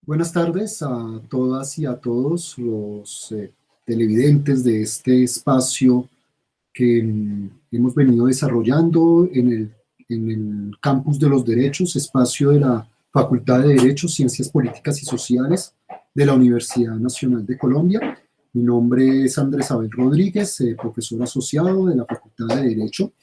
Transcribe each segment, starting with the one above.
Buenas tardes a todas y a todos los televidentes de este espacio que hemos venido desarrollando en el Campus de los Derechos, espacio de la Facultad de Derecho, Ciencias Políticas y Sociales de la Universidad Nacional de Colombia. Mi nombre es Andrés Abel Rodríguez, profesor asociado de la Facultad de Derecho,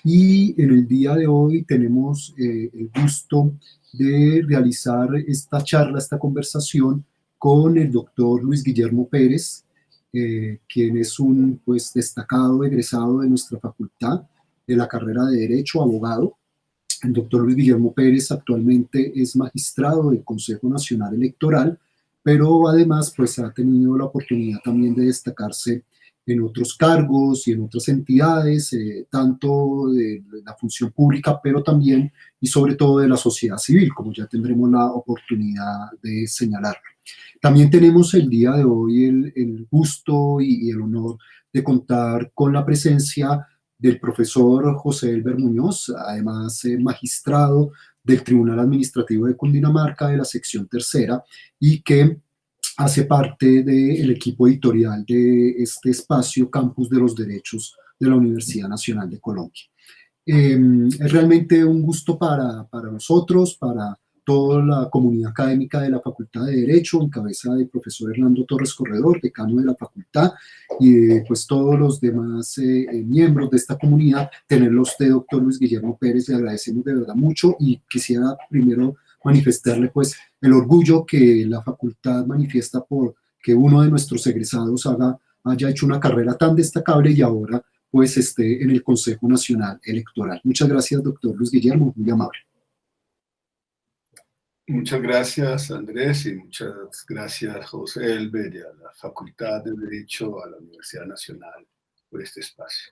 y en el día de hoy tenemos el gusto de realizar esta charla, esta conversación con el doctor Luis Guillermo Pérez, quien es un destacado egresado de nuestra facultad de la carrera de Derecho, abogado. El doctor Luis Guillermo Pérez actualmente es magistrado del Consejo Nacional Electoral, pero además pues ha tenido la oportunidad también de destacarse en otros cargos y en otras entidades, tanto de la función pública, pero también y sobre todo de la sociedad civil, como ya tendremos la oportunidad de señalarlo. También tenemos el día de hoy el gusto y el honor de contar con la presencia del profesor José Elber Muñoz, además magistrado del Tribunal Administrativo de Cundinamarca de la sección tercera y que hace parte del equipo editorial de este espacio Campus de los Derechos de la Universidad Nacional de Colombia. Es realmente un gusto para nosotros, para toda la comunidad académica de la Facultad de Derecho, en cabeza del profesor Hernando Torres Corredor, decano de la facultad, y de pues, todos los demás miembros de esta comunidad, tenerlo usted, doctor Luis Guillermo Pérez, le agradecemos de verdad mucho y quisiera primero manifestarle pues el orgullo que la facultad manifiesta por que uno de nuestros egresados haya hecho una carrera tan destacable y ahora pues esté en el Consejo Nacional Electoral. Muchas gracias, doctor Luis Guillermo, muy amable. Muchas gracias, Andrés, y muchas gracias, José Elber, y a la Facultad de Derecho, a la Universidad Nacional, por este espacio.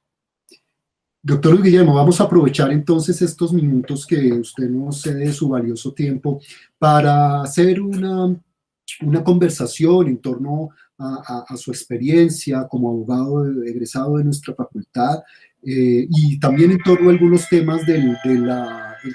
Doctor Luis Guillermo, vamos a aprovechar entonces estos minutos que usted nos cede de su valioso tiempo para hacer una conversación en torno a su experiencia como abogado egresado de nuestra facultad y también en torno a algunos temas del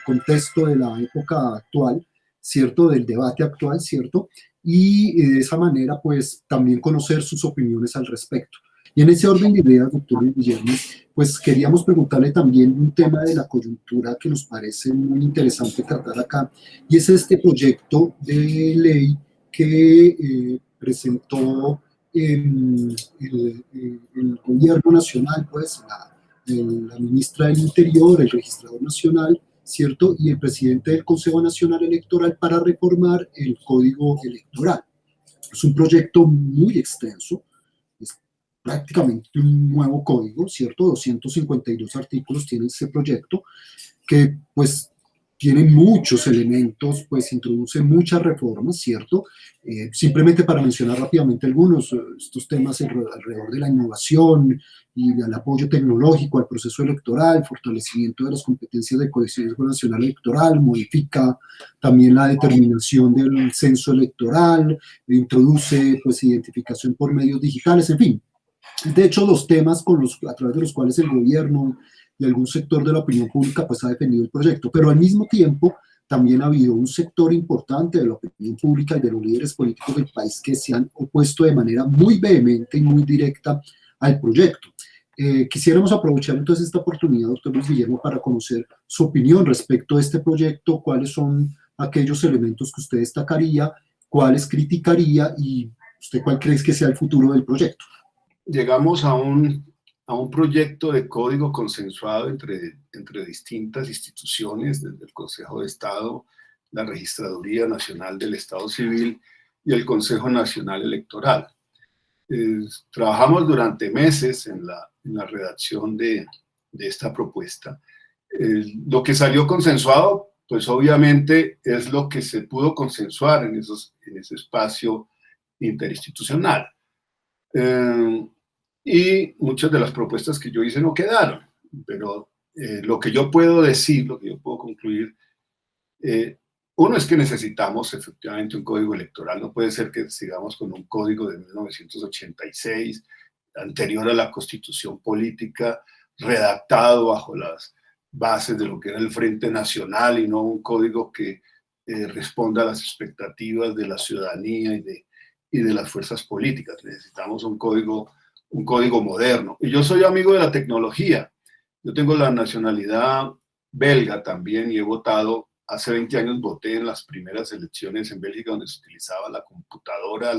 contexto de la época actual, ¿cierto? Del debate actual, ¿cierto? Y de esa manera, pues también conocer sus opiniones al respecto. Y en ese orden de ideas, doctor Luis Guillermo, pues queríamos preguntarle también un tema de la coyuntura que nos parece muy interesante tratar acá, y es este proyecto de ley que presentó el gobierno nacional, pues la ministra del Interior, el registrador nacional, ¿cierto? Y el presidente del Consejo Nacional Electoral para reformar el Código Electoral. Es un proyecto muy extenso, es prácticamente un nuevo código, ¿cierto? 252 artículos tiene ese proyecto, que pues tiene muchos elementos, pues introduce muchas reformas, ¿cierto? Simplemente para mencionar rápidamente algunos, estos temas alrededor de la innovación y del apoyo tecnológico al proceso electoral, fortalecimiento de las competencias del Consejo Nacional Electoral, modifica también la determinación del censo electoral, introduce pues identificación por medios digitales, en fin. De hecho, los temas a través de los cuales el gobierno y algún sector de la opinión pública pues ha defendido el proyecto, pero al mismo tiempo también ha habido un sector importante de la opinión pública y de los líderes políticos del país que se han opuesto de manera muy vehemente y muy directa al proyecto. Quisiéramos aprovechar entonces esta oportunidad, doctor Luis Guillermo, para conocer su opinión respecto a este proyecto, cuáles son aquellos elementos que usted destacaría, cuáles criticaría y usted cuál cree que sea el futuro del proyecto. Llegamos a un proyecto de código consensuado entre distintas instituciones, desde el Consejo de Estado, la Registraduría Nacional del Estado Civil y el Consejo Nacional Electoral. Trabajamos durante meses en la redacción de esta propuesta. Lo que salió consensuado, pues obviamente es lo que se pudo consensuar en ese espacio interinstitucional. Y muchas de las propuestas que yo hice no quedaron, pero lo que yo puedo decir, lo que yo puedo concluir, uno es que necesitamos efectivamente un código electoral. No puede ser que sigamos con un código de 1986, anterior a la Constitución Política, redactado bajo las bases de lo que era el Frente Nacional y no un código que responda a las expectativas de la ciudadanía y de las fuerzas políticas. Necesitamos un código moderno. Y yo soy amigo de la tecnología. Yo tengo la nacionalidad belga también y he votado, hace 20 años voté en las primeras elecciones en Bélgica donde se utilizaba la computadora,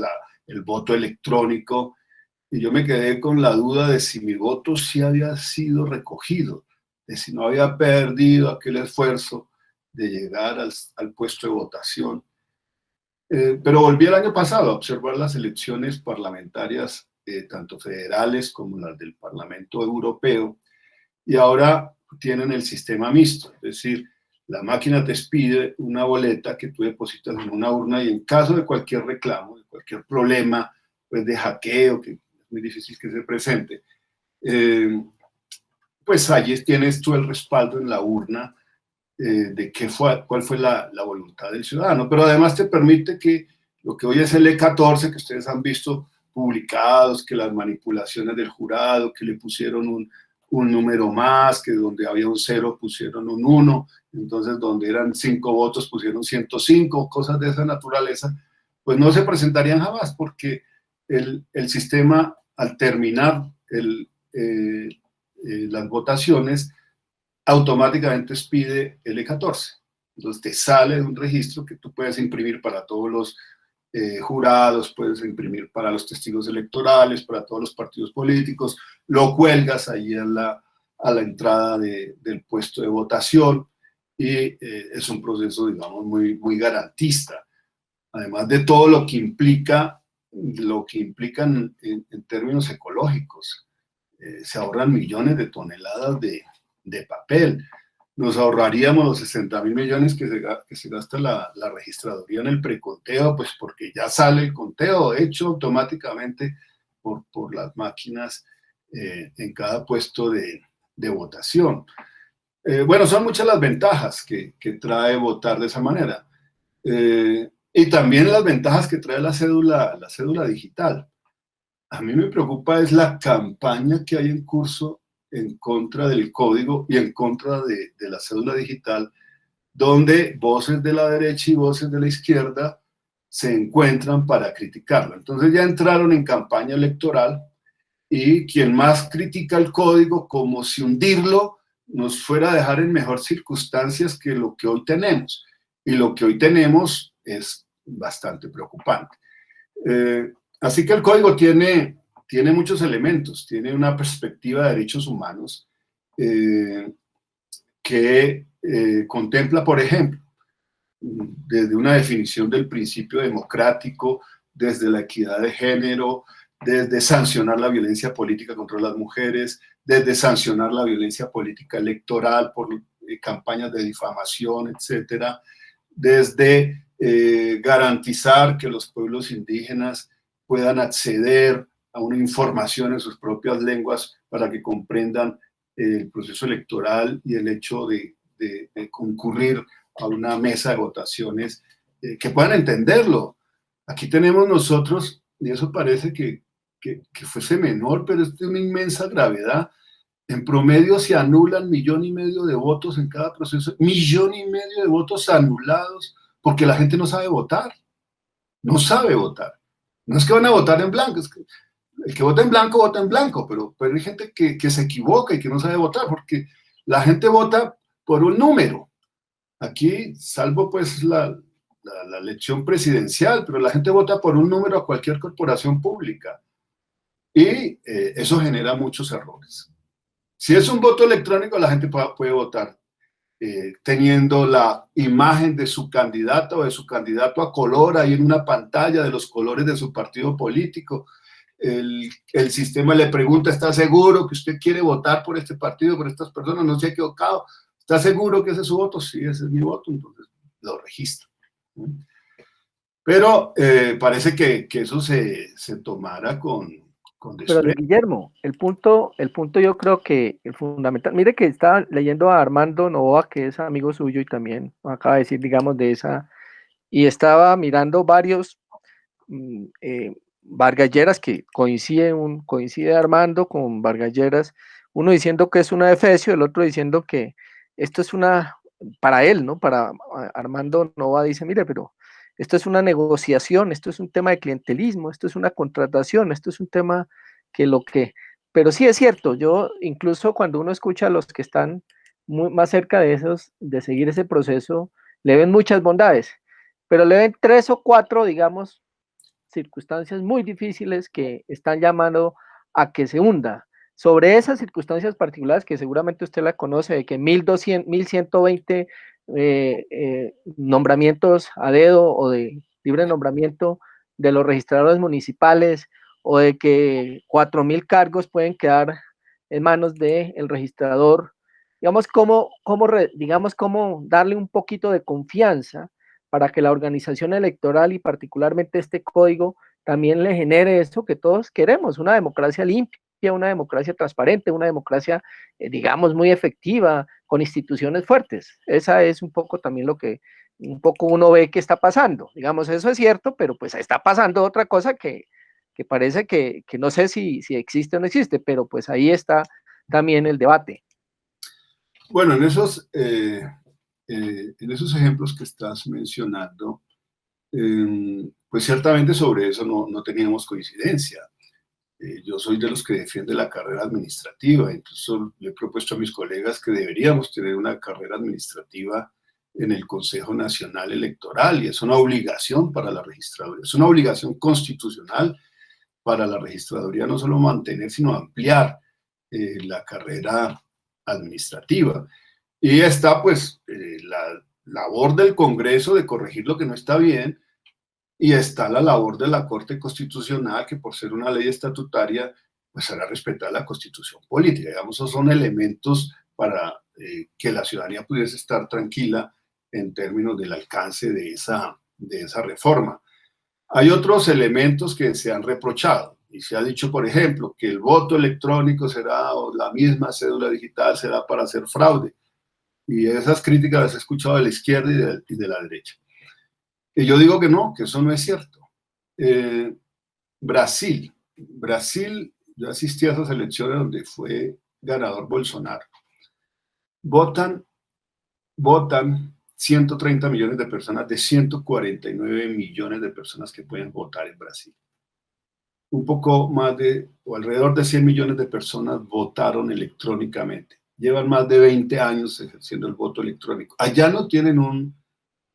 el voto electrónico, y yo me quedé con la duda de si mi voto sí había sido recogido, de si no había perdido aquel esfuerzo de llegar al puesto de votación. Pero volví el año pasado a observar las elecciones parlamentarias, tanto federales como las del Parlamento Europeo, y ahora tienen el sistema mixto, es decir, la máquina te expide una boleta que tú depositas en una urna y en caso de cualquier reclamo, de cualquier problema, pues de hackeo, que es muy difícil que se presente, pues allí tienes tú el respaldo en la urna de cuál fue la voluntad del ciudadano, pero además te permite que lo que hoy es el E14, que ustedes han visto publicados, que las manipulaciones del jurado, que le pusieron un número más, que donde había un 0 pusieron un 1, entonces donde eran 5 votos pusieron 105, cosas de esa naturaleza, pues no se presentarían jamás, porque el sistema, al terminar las votaciones, automáticamente expide el E14. Entonces te sale de un registro que tú puedes imprimir para todos los jurados, puedes imprimir para los testigos electorales, para todos los partidos políticos, lo cuelgas ahí a la entrada del puesto de votación y es un proceso, digamos, muy garantista. Además de todo lo que implican en términos ecológicos. Se ahorran millones de toneladas de papel. Nos ahorraríamos los 60.000 millones que se gasta la registraduría en el preconteo, pues porque ya sale el conteo hecho automáticamente por las máquinas en cada puesto de votación. Bueno, son muchas las ventajas que trae votar de esa manera. Y también las ventajas que trae la cédula digital. A mí me preocupa es la campaña que hay en curso en contra del código y en contra de la cédula digital, donde voces de la derecha y voces de la izquierda se encuentran para criticarlo. Entonces ya entraron en campaña electoral y quien más critica el código, como si hundirlo nos fuera a dejar en mejor circunstancias que lo que hoy tenemos. Y lo que hoy tenemos es bastante preocupante. Así que el código tiene muchos elementos, tiene una perspectiva de derechos humanos que contempla, por ejemplo, desde una definición del principio democrático, desde la equidad de género, desde sancionar la violencia política contra las mujeres, desde sancionar la violencia política electoral por campañas de difamación, etcétera, desde garantizar que los pueblos indígenas puedan acceder a una información en sus propias lenguas para que comprendan el proceso electoral y el hecho de concurrir a una mesa de votaciones que puedan entenderlo. Aquí tenemos nosotros, y eso parece que fuese menor, pero es de una inmensa gravedad. En promedio se anulan 1,5 millones de votos en cada proceso, 1,5 millones de votos anulados porque la gente no sabe votar. No sabe votar. No es que van a votar en blanco, es que el que vota en blanco, pero hay gente que se equivoca y que no sabe votar, porque la gente vota por un número. Aquí, salvo pues la elección presidencial, pero la gente vota por un número a cualquier corporación pública. Y eso genera muchos errores. Si es un voto electrónico, la gente puede votar teniendo la imagen de su candidato o de su candidato a color ahí en una pantalla de los colores de su partido político. El sistema le pregunta, ¿está seguro que usted quiere votar por este partido, por estas personas? No se ha equivocado. ¿Está seguro que ese es su voto? Sí, ese es mi voto, entonces lo registro. Pero parece que eso se tomara con Pero Guillermo, el punto yo creo que el fundamental, mire que estaba leyendo a Armando Novoa, que es amigo suyo y también acaba de decir, digamos, de esa, y estaba mirando varios Vargas Lleras que coincide Armando con Vargas Lleras, uno diciendo que es una Efesio, el otro diciendo que esto es una para él, ¿no? Para Armando Nova dice, mire, pero esto es una negociación, esto es un tema de clientelismo, esto es una contratación, esto es un tema pero sí es cierto, yo incluso cuando uno escucha a los que están más cerca de esos, de seguir ese proceso, le ven muchas bondades, pero le ven 3 o 4, digamos, circunstancias muy difíciles que están llamando a que se hunda. Sobre esas circunstancias particulares que seguramente usted la conoce, de que 1200, 1120 nombramientos a dedo o de libre nombramiento de los registradores municipales, o de que 4000 cargos pueden quedar en manos del registrador, digamos, cómo darle un poquito de confianza para que la organización electoral y particularmente este código también le genere eso que todos queremos, una democracia limpia, una democracia transparente, una democracia, digamos, muy efectiva, con instituciones fuertes. Esa es un poco también lo que un poco uno ve que está pasando. Digamos, eso es cierto, pero pues está pasando otra cosa que parece que no sé si existe o no existe, pero pues ahí está también el debate. Bueno, en esos ejemplos que estás mencionando, pues ciertamente sobre eso no teníamos coincidencia. Yo soy de los que defiende la carrera administrativa, incluso le he propuesto a mis colegas que deberíamos tener una carrera administrativa en el Consejo Nacional Electoral, y es una obligación para la registraduría, es una obligación constitucional para la registraduría no solo mantener, sino ampliar la carrera administrativa. Y está pues la labor del Congreso de corregir lo que no está bien, y está la labor de la Corte Constitucional, que por ser una ley estatutaria, pues hará respetar la Constitución política. Digamos, esos son elementos para que la ciudadanía pudiese estar tranquila en términos del alcance de esa reforma. Hay otros elementos que se han reprochado, y se ha dicho, por ejemplo, que el voto electrónico será, o la misma cédula digital será para hacer fraude. Y esas críticas las he escuchado de la izquierda y de la derecha. Y yo digo que no, que eso no es cierto. Brasil, yo asistí a esas elecciones donde fue ganador Bolsonaro. Votan 130 millones de personas de 149 millones de personas que pueden votar en Brasil. Un poco más o alrededor de 100 millones de personas votaron electrónicamente. Llevan más de 20 años ejerciendo el voto electrónico. Allá no tienen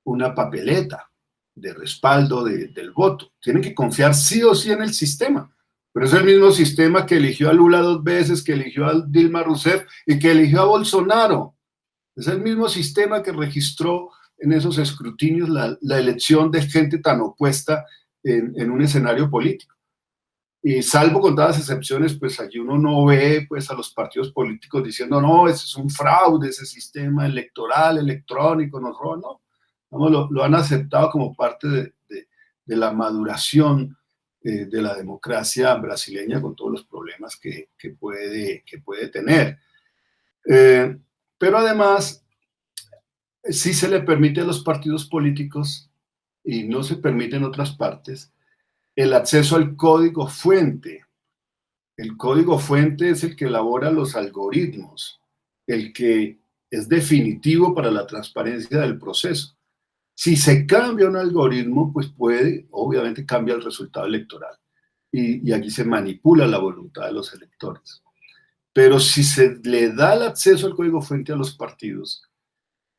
una papeleta de respaldo del voto. Tienen que confiar sí o sí en el sistema. Pero es el mismo sistema que eligió a Lula 2 veces, que eligió a Dilma Rousseff y que eligió a Bolsonaro. Es el mismo sistema que registró en esos escrutinios la elección de gente tan opuesta en un escenario político. Y salvo con todas las excepciones, pues allí uno no ve pues a los partidos políticos diciendo, no, ese es un fraude, ese sistema electoral, electrónico, nos roban, no. Lo han aceptado como parte de la maduración de la democracia brasileña, con todos los problemas que puede tener. Pero además, sí se le permite a los partidos políticos, y no se permite en otras partes, el acceso al código fuente. El código fuente es el que elabora los algoritmos, el que es definitivo para la transparencia del proceso. Si se cambia un algoritmo, pues obviamente cambia el resultado electoral. Y aquí se manipula la voluntad de los electores. Pero si se le da el acceso al código fuente a los partidos,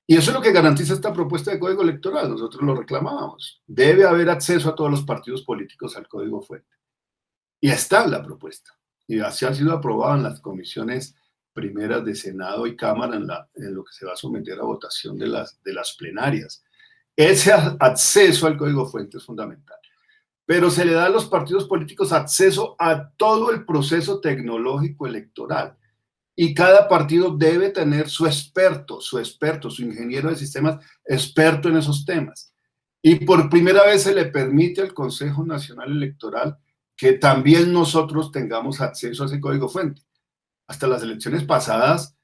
y eso es lo que garantiza esta propuesta de código electoral, nosotros lo reclamábamos, debe haber acceso a todos los partidos políticos al código fuente. Y está la propuesta. Y así ha sido aprobada en las comisiones primeras de Senado y Cámara en lo que se va a someter a votación de las plenarias. Ese acceso al código fuente es fundamental. Pero se le da a los partidos políticos acceso a todo el proceso tecnológico electoral. Y cada partido debe tener su experto, su ingeniero de sistemas, experto en esos temas. Y por primera vez se le permite al Consejo Nacional Electoral que también nosotros tengamos acceso a ese código fuente. Hasta las elecciones pasadas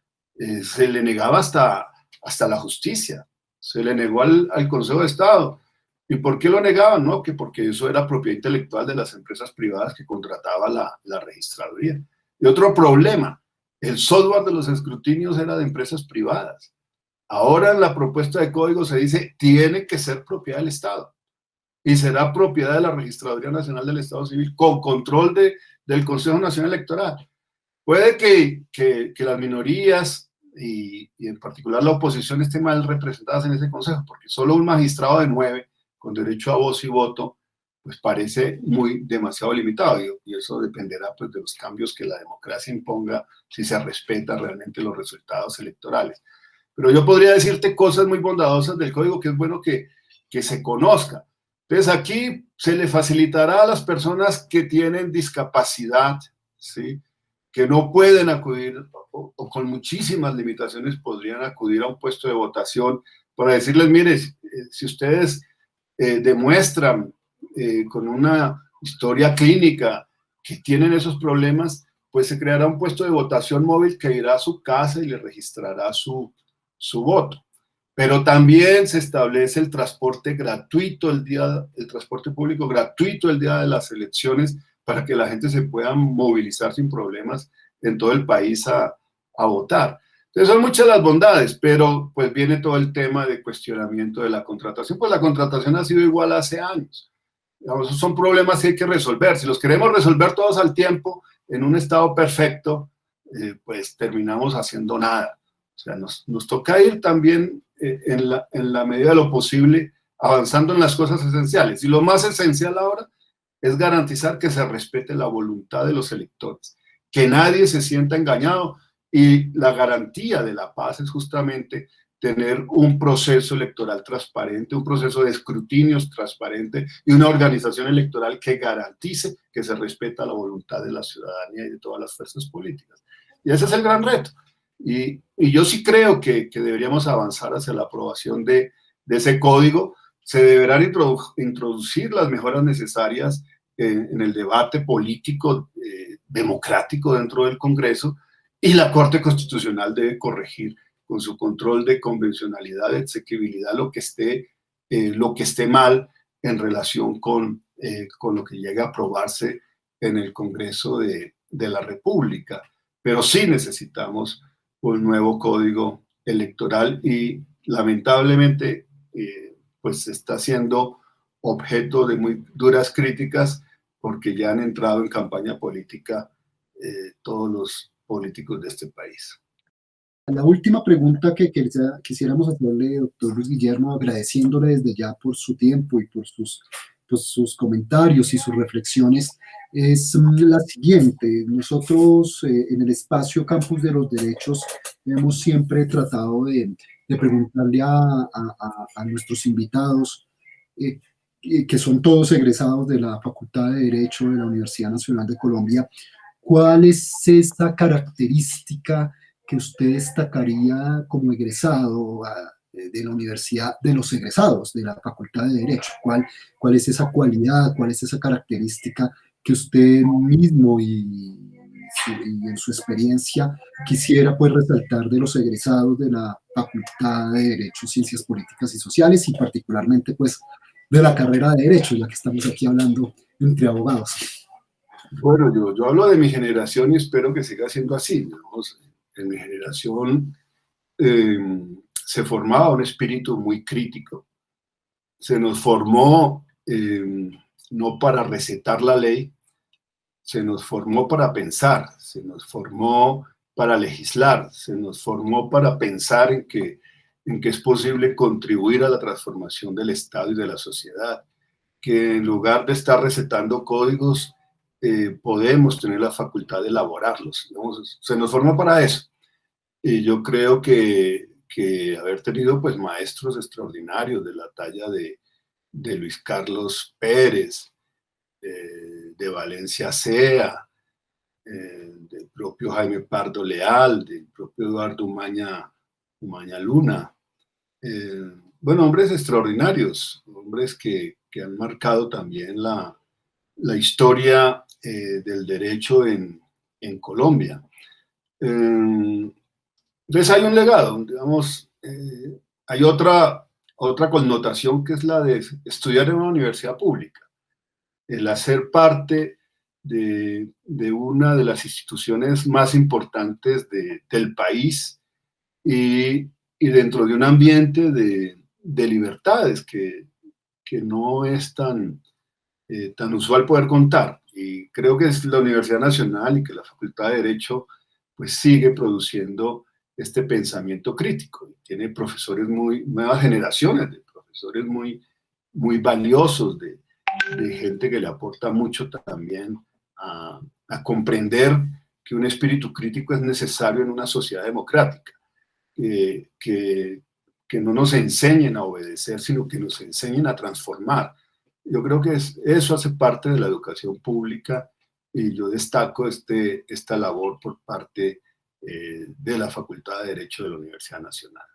se le negaba hasta la justicia. Se le negó al Consejo de Estado. ¿Y por qué lo negaban? No, que porque eso era propiedad intelectual de las empresas privadas que contrataba la registraduría. Y otro problema, el software de los escrutinios era de empresas privadas. Ahora en la propuesta de código se dice tiene que ser propiedad del Estado y será propiedad de la Registraduría Nacional del Estado Civil con control del Consejo Nacional Electoral. Puede que las minorías y en particular la oposición estén mal representadas en ese consejo, porque solo un magistrado de 9 con derecho a voz y voto pues parece demasiado limitado, y eso dependerá pues de los cambios que la democracia imponga, si se respetan realmente los resultados electorales. Pero yo podría decirte cosas muy bondadosas del código que es bueno que se conozca. Entonces aquí se le facilitará a las personas que tienen discapacidad, ¿sí?, que no pueden acudir o con muchísimas limitaciones podrían acudir a un puesto de votación para decirles, mire, si ustedes demuestran con una historia clínica que tienen esos problemas, pues se creará un puesto de votación móvil que irá a su casa y le registrará su voto. Pero también se establece el transporte gratuito el transporte público gratuito el día de las elecciones para que la gente se pueda movilizar sin problemas en todo el país a votar. Entonces son muchas las bondades, pero pues viene todo el tema de cuestionamiento de la contratación. Pues la contratación ha sido igual hace años. Digamos, son problemas que hay que resolver. Si los queremos resolver todos al tiempo, en un estado perfecto, pues terminamos haciendo nada. O sea, nos toca ir también en la medida de lo posible avanzando en las cosas esenciales. Y lo más esencial ahora es garantizar que se respete la voluntad de los electores, que nadie se sienta engañado, y la garantía de la paz es justamente tener un proceso electoral transparente, un proceso de escrutinios transparente y una organización electoral que garantice que se respeta la voluntad de la ciudadanía y de todas las fuerzas políticas. Y ese es el gran reto. Y yo sí creo que deberíamos avanzar hacia la aprobación de ese código. Se deberán introducir las mejoras necesarias en el debate político democrático dentro del Congreso, y la Corte Constitucional debe corregir con su control de convencionalidad, de exequibilidad, lo que esté mal en relación con lo que llegue a aprobarse en el Congreso de la República. Pero sí necesitamos un nuevo código electoral y lamentablemente pues está siendo objeto de muy duras críticas porque ya han entrado en campaña política todos los políticos de este país. La última pregunta que quisiéramos hacerle, doctor Luis Guillermo, agradeciéndole desde ya por su tiempo y por sus comentarios y sus reflexiones, es la siguiente. Nosotros en el espacio Campus de los Derechos hemos siempre tratado de preguntarle a nuestros invitados, que son todos egresados de la Facultad de Derecho de la Universidad Nacional de Colombia, ¿cuál es esa característica que usted destacaría como egresado de la universidad, de los egresados de la Facultad de Derecho? ¿Cuál es esa cualidad, cuál es esa característica que usted mismo y en su experiencia quisiera pues resaltar de los egresados de la Facultad de Derecho, Ciencias Políticas y Sociales, y particularmente pues de la carrera de Derecho, ya que estamos aquí hablando entre abogados? Bueno, yo hablo de mi generación y espero que siga siendo así, digamos. En mi generación se formaba un espíritu muy crítico. Se nos formó no para recetar la ley, se nos formó para pensar, se nos formó para legislar, se nos formó para pensar en que es posible contribuir a la transformación del Estado y de la sociedad, que en lugar de estar recetando códigos, podemos tener la facultad de elaborarlos. Digamos, se nos formó para eso. Y yo creo que haber tenido pues maestros extraordinarios de la talla de Luis Carlos Pérez, de Valencia Sea, del propio Jaime Pardo Leal, del propio Eduardo Umaña Luna. Bueno, hombres extraordinarios, hombres que han marcado también la historia del derecho en Colombia. Entonces hay un legado, digamos, hay otra connotación que es la de estudiar en una universidad pública, el hacer parte de una de las instituciones más importantes del país y y dentro de un ambiente de libertades que no es tan usual poder contar. Y creo que es la Universidad Nacional y que la Facultad de Derecho pues sigue produciendo este pensamiento crítico. Tiene profesores nuevas generaciones de profesores muy valiosos, de gente que le aporta mucho también a comprender que un espíritu crítico es necesario en una sociedad democrática, que no nos enseñen a obedecer, sino que nos enseñen a transformar. Yo creo que eso hace parte de la educación pública y yo destaco esta labor por parte de la Facultad de Derecho de la Universidad Nacional.